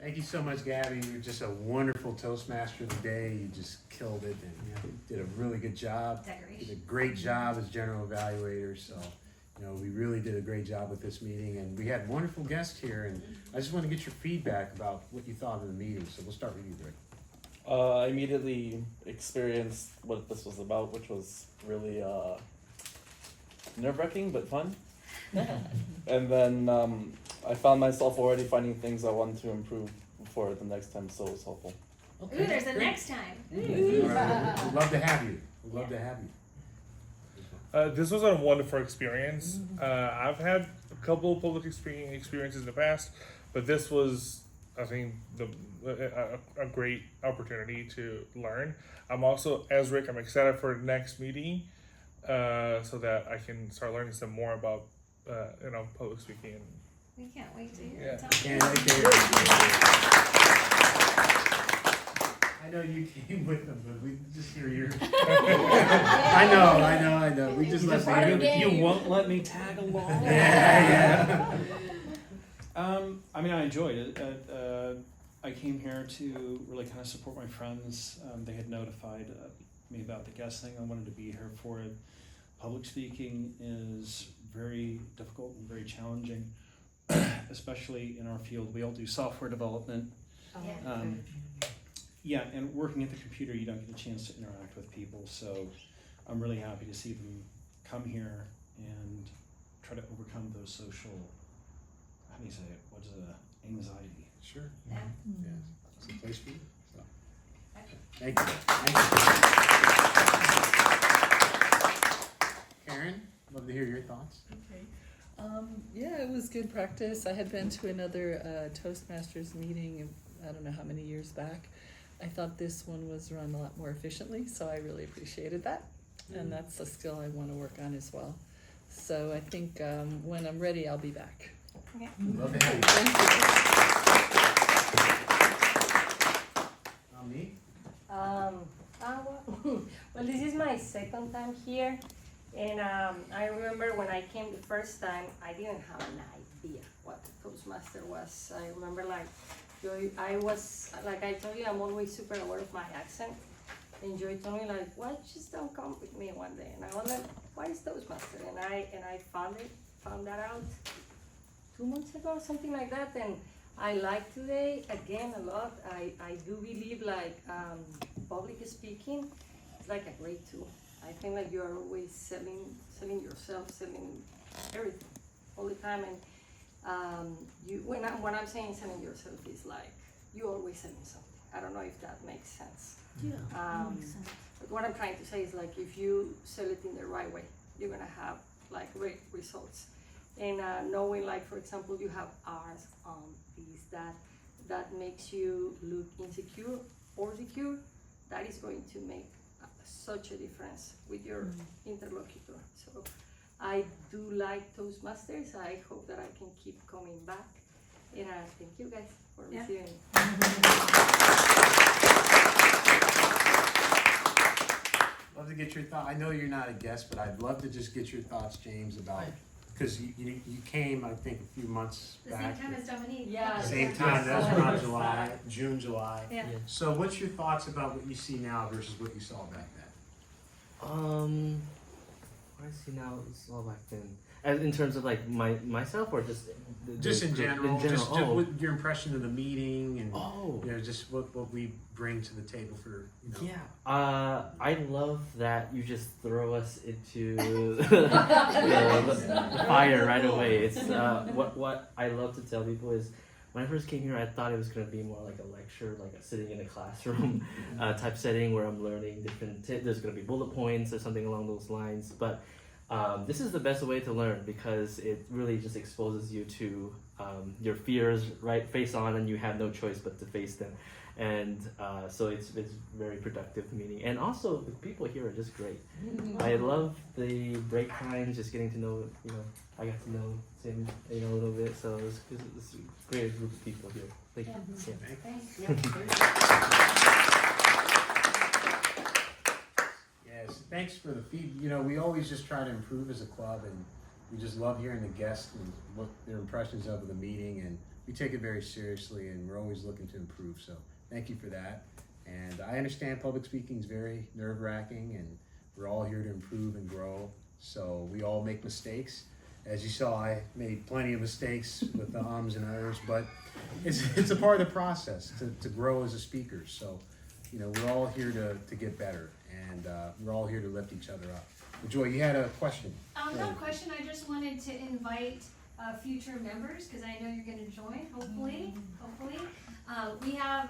Thank you so much, Gabby. You're just a wonderful Toastmaster today. You just killed it and did a really good job. Decoration. Did a great job as general evaluator. So, we really did a great job with this meeting, and we had wonderful guests here. And I just want to get your feedback about what you thought of the meeting. So we'll start with you, Rick. I immediately experienced what this was about, which was really nerve-wracking but fun. And then I found myself already finding things I wanted to improve for the next time, so it was helpful. Ooh, there's a next time. All right, we'd love to have you. We'd love to have you. This was a wonderful experience. I've had a couple of public experiences in the past, but this was, I think, a great opportunity to learn. I'm also, as Rick, I'm excited for the next meeting, so that I can start learning some more about, public speaking. We can't wait to hear Yeah. it. Tell me. And I know you came with them, but we just hear your. I know. We just let part of the you. game. You won't let me tag along. Yeah. I enjoyed it. I came here to really kind of support my friends. They had notified me about the guest thing. I wanted to be here for it. Public speaking is very difficult and very challenging, especially in our field. We all do software development. Yeah. And working at the computer, you don't get a chance to interact with people. So I'm really happy to see them come here and try to overcome those social, how do you say it? What is it? Anxiety. Sure. Yeah. Yeah. It's a place for you. So. Thank you. Karen, love to hear your thoughts. Okay. Yeah, it was good practice. I had been to another Toastmasters meeting, I don't know how many years back. I thought this one was run a lot more efficiently, so I really appreciated that. And that's a skill I want to work on as well. So I think when I'm ready, I'll be back. Okay. Love to have you. Thank you. Me? Well, this is my second time here, and I remember when I came the first time, I didn't have an idea what the Toastmaster was. I remember I was, like I told you, I'm always super aware of my accent, and Joy told me why just don't come with me one day, and I wondered, what is Toastmaster? And I found that out 2 months ago, something like that, and I like today, again, a lot. I do believe public speaking is like a great tool. I think you're always selling yourself, selling everything all the time. And when I'm saying selling yourself, is you're always selling something. I don't know if that makes sense. Yeah. But what I'm trying to say is if you sell it in the right way, you're gonna have great results. And knowing for example, you have R's on these that makes you look insecure or secure, that is going to make such a difference with your interlocutor. So I do like Toastmasters. I hope that I can keep coming back. And thank you guys for receiving me. Love to get your thoughts. I know you're not a guest, but I'd love to just get your thoughts, James, about, because you came, I think, a few months The back. same time as Dominique. Yeah. Same time, that's around June, July. Yeah. So what's your thoughts about what you see now versus what you saw back then? What I see now is all back then. As in terms of myself or just Just in general, just oh. what your impression of the meeting and Oh. just what we bring to the table for Yeah. I love that you just throw us into the fire right away. It's what I love to tell people is when I first came here, I thought it was going to be more like a lecture, like sitting in a classroom type setting where I'm learning different there's going to be bullet points or something along those lines. But this is the best way to learn because it really just exposes you to your fears right face on, and you have no choice but to face them. And so it's very productive meeting, and also the people here are just great. I love the break times, just getting to know, I got to know Tim, a little bit. So it's a great group of people here. Thank you. Yeah. Yes, thanks for the feed. We always just try to improve as a club, and we just love hearing the guests and what their impressions of the meeting. And we take it very seriously, and we're always looking to improve. So thank you for that. And I understand public speaking is very nerve-wracking, and we're all here to improve and grow. So we all make mistakes. As you saw, I made plenty of mistakes with the ums and ers, but it's a part of the process to grow as a speaker. So, you know, we're all here to get better, and we're all here to lift each other up. Joy, you had a question. No question, I just wanted to invite future members, because I know you're gonna join, hopefully. We have,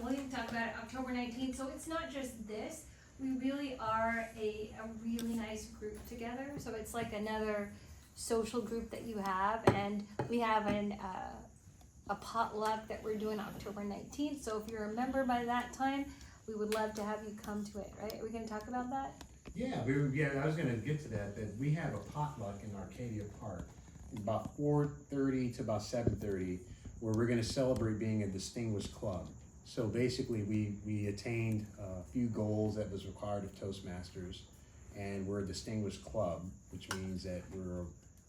we'll even talk about it, October 19th, so it's not just this. We really are a really nice group together, so it's like another social group that you have, and we have a potluck that we're doing October 19th, so if you're a member by that time, we would love to have you come to it, right? Are we gonna talk about that? Yeah, I was gonna get to that we have a potluck in Arcadia Park, about 4:30 to about 7:30, where we're gonna celebrate being a distinguished club. So basically, we attained a few goals that was required of Toastmasters, and we're a distinguished club, which means that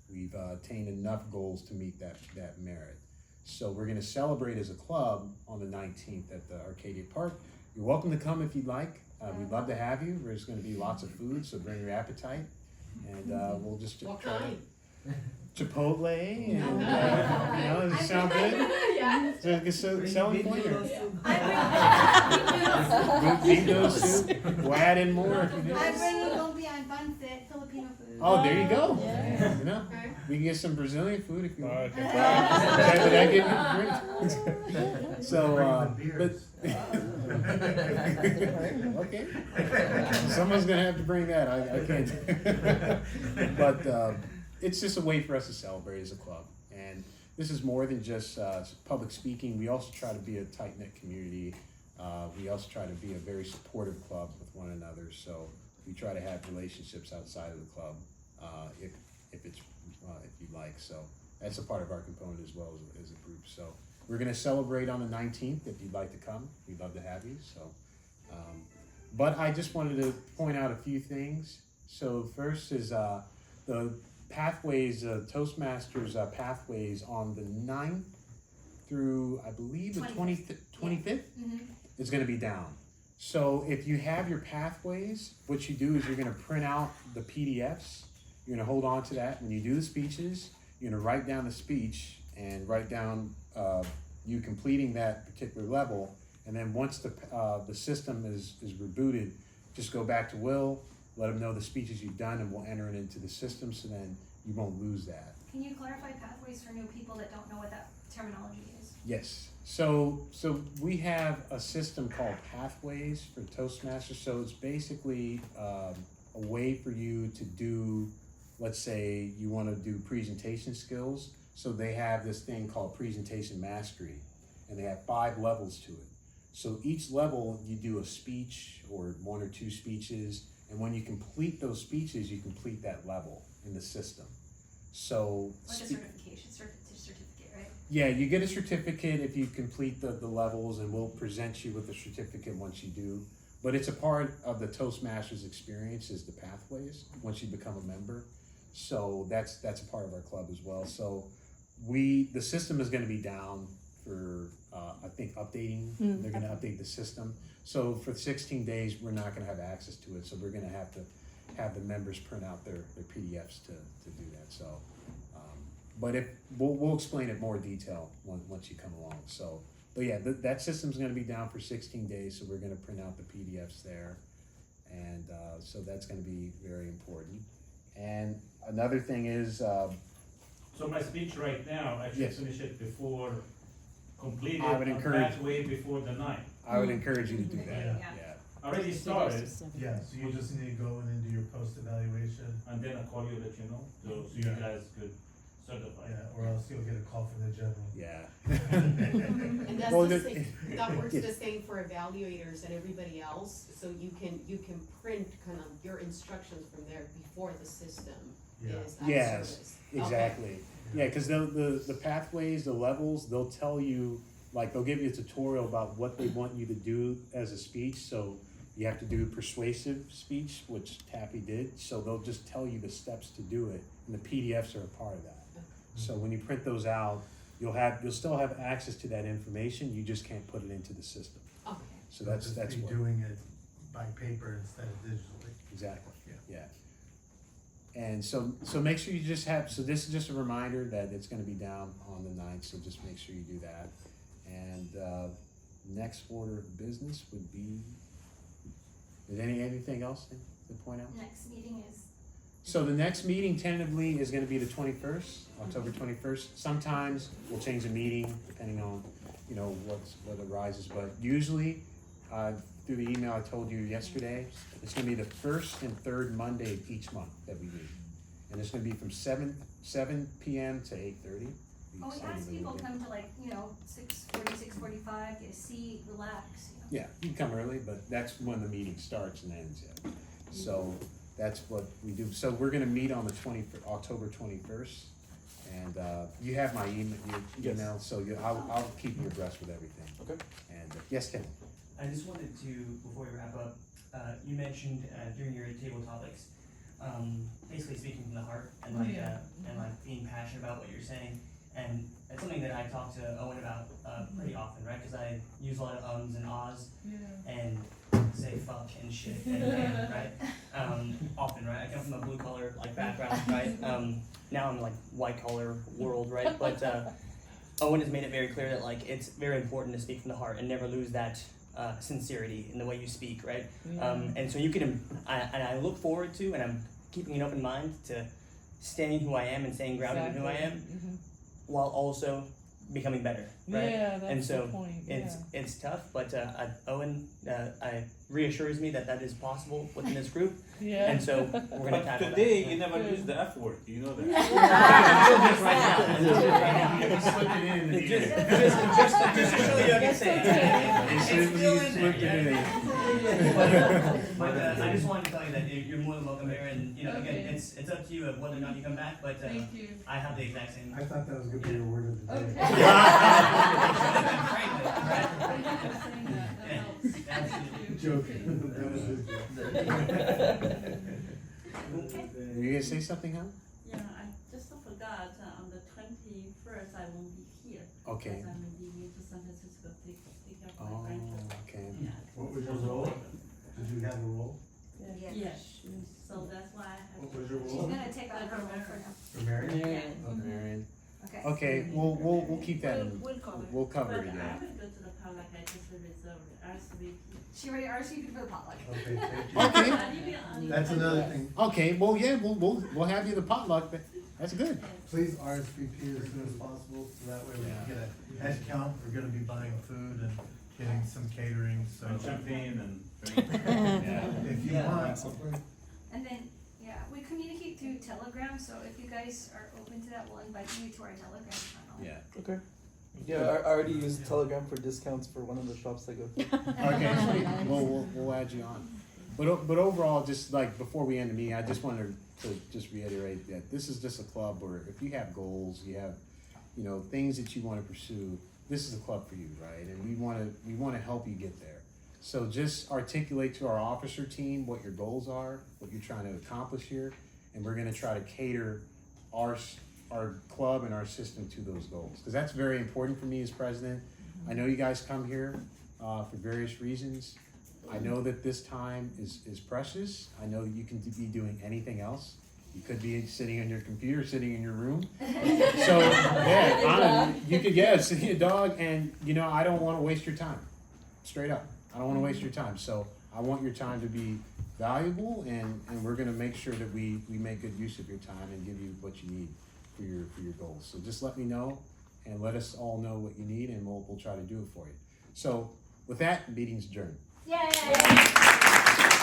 we've attained enough goals to meet that merit. So we're gonna celebrate as a club on the 19th at the Arcadia Park. You're welcome to come if you'd like. We'd love to have you. There's gonna be lots of food, so bring your appetite, and we'll just try to Chipotle, and you know, does it sound good? Yeah. Is it selling point or? I Bean noodle soup. We'll add in more if you do. bring lumpia and pancit, Filipino food. Oh, there you go. Yeah. You know, we can get some Brazilian food if you want. Okay. Would that give you a drink? So, but. Okay. Someone's gonna have to bring that. I can't. But it's just a way for us to celebrate as a club, and this is more than just public speaking. We also try to be a tight-knit community. We also try to be a very supportive club with one another. So we try to have relationships outside of the club, if you'd like. So that's a part of our component as well as a group. So we're gonna celebrate on the 19th. If you'd like to come, we'd love to have you. So, but I just wanted to point out a few things. So first is the pathways, Toastmasters pathways on the 9th through, I believe, the 25th Mm-hmm. is going to be down. So if you have your pathways, what you do is you're going to print out the PDFs. You're going to hold on to that. When you do the speeches, you're going to write down the speech and write down you completing that particular level. And then once the system is rebooted, just go back to Will, let him know the speeches you've done, and we'll enter it into the system, so then you won't lose that. Can you clarify pathways for new people that don't know what that terminology is? Yes. So we have a system called Pathways for Toastmasters. So it's basically a way for you to do, let's say you want to do presentation skills. So they have this thing called Presentation Mastery, and they have 5 levels to it. So each level you do a speech or 1 or 2 speeches. And when you complete those speeches, you complete that level in the system. So Like a certification, certificate, right? yeah, you get a certificate if you complete the levels, and we'll present you with a certificate once you do. But it's a part of the Toastmasters experience is the pathways once you become a member. So that's a part of our club as well. So the system is going to be down for I think updating. They're going to update the system. So for 16 days, we're not going to have access to it. So we're going to have the members print out their PDFs to do that. So, but we'll explain it more detail once you come along. So, but yeah, that system's going to be down for 16 days. So we're going to print out the PDFs there, and so that's going to be very important. And another thing is. So my speech right now, I should Yes. finish it before completed I would on encourage- that way before the 9th. I would encourage you to do that. Yeah. Yeah. I already started, Yeah, so you just need to go in and do your post-evaluation, and then I call you, let you know, so you Yeah. guys could certify. yeah, or else you'll get a call from the general. Yeah. And that's Well, the the- same, that works yes. the same for evaluators and everybody else, so you can print kind of your instructions from there before the system Yeah. is out of Yes, service. exactly. Yeah, because the pathways, the levels, they'll tell you, like, they'll give you a tutorial about what they want you to do as a speech. So you have to do persuasive speech, which Tappy did. So they'll just tell you the steps to do it, and the PDFs are a part of that. So when you print those out, you'll still have access to that information, you just can't put it into the system. Okay. So that's Just be what, doing it by paper instead of digitally. exactly, Yeah. yeah. And so make sure you just have, so this is just a reminder that it's gonna be down on the 9th, so just make sure you do that. And, next order of business would be, is anything else to point out? Next meeting is, So the next meeting tentatively is gonna be the 21st, October 21st. Sometimes we'll change the meeting depending on, you know, what arises, but usually, through the email I told you yesterday, it's gonna be the first and third Monday of each month that we meet. And it's gonna be from 7 PM to 8:30. oh, we ask people come to like, 6:40, 6:45, get a seat, relax, Yeah, you can come early, but that's when the meeting starts and ends, yeah. So that's what we do. So we're gonna meet on the October 21st. And, you have my email, so I'll keep you abreast with everything. Okay. And, yes, Tim? I just wanted to, before we wrap up, you mentioned during your table topics, basically speaking from the heart and like being passionate about what you're saying, and it's something that I talk to Owen about pretty often, right? Because I use a lot of ums and ahs and say fuck and shit and man, right? Often, right? I come from a blue collar like background, right? Now I'm like white collar world, right? But Owen has made it very clear that like it's very important to speak from the heart and never lose that sincerity in the way you speak, right? And so you can, I look forward to, and I'm keeping an open mind to staying who I am and staying grounded in who I am, while also becoming better, right? Yeah, that's and so the point. it's tough, but Owen reassures me that that is possible within this group, Yeah. and so we're gonna tackle that. Today, you never use the F word, you know that. Just slip it in the Just end. to show you I can say it. It's still in Slip it in. But I just wanted to tell you that you're more than welcome here, and again, it's up to you of whether or not you come back. But Thank you. I have the exact same. I thought that was gonna be your word of the day. Joking. That was his joke. Were you gonna say something, huh? Yeah, I just forgot, on the 21st, I won't be here. Okay. Because I'm leaving to San Francisco to pick up my Oh, grandchild. okay. Yeah. What was your role? Did you have a role Yes, so that's why I have. What was your she's role? gonna take on her role for now. For Mary? Oh, Marion. Okay. Okay, we'll keep that in. We'll cover. We'll cover But it, I yeah. will go to the potluck, I just reserved RSVP. She already RSVP'd for the potluck. Okay, thank you. Okay. That's another thing. Okay, well, yeah, we'll have you the potluck, but that's good. Please RSVP as soon as possible, so that way we can get a head count. We're gonna be buying food and getting some catering, so. And champagne and. Yeah. If you want, I'll bring. And then, we communicate through Telegram, so if you guys are open to that, we'll invite you to our Telegram channel. Yeah. Okay. Yeah, I already used Telegram for discounts for one of the shops I go to. Okay, sweet. We'll add you on. But overall, just like before we end the meeting, I just wanted to just reiterate that this is just a club where if you have goals, you have, things that you want to pursue, this is a club for you, right? And we want to help you get there. So just articulate to our officer team what your goals are, what you're trying to accomplish here, and we're going to try to cater our club and our system to those goals, because that's very important for me as president. I know you guys come here for various reasons. I know that this time is precious. I know you can be doing anything else. You could be sitting on your computer, sitting in your room. So you could see a dog, and I don't want to waste your time. Straight up, I don't want to waste your time. So I want your time to be valuable, and we're going to make sure that we make good use of your time and give you what you need for your goals. So just let me know, and let us all know what you need, and we'll try to do it for you. So with that, meeting's adjourned. Yay!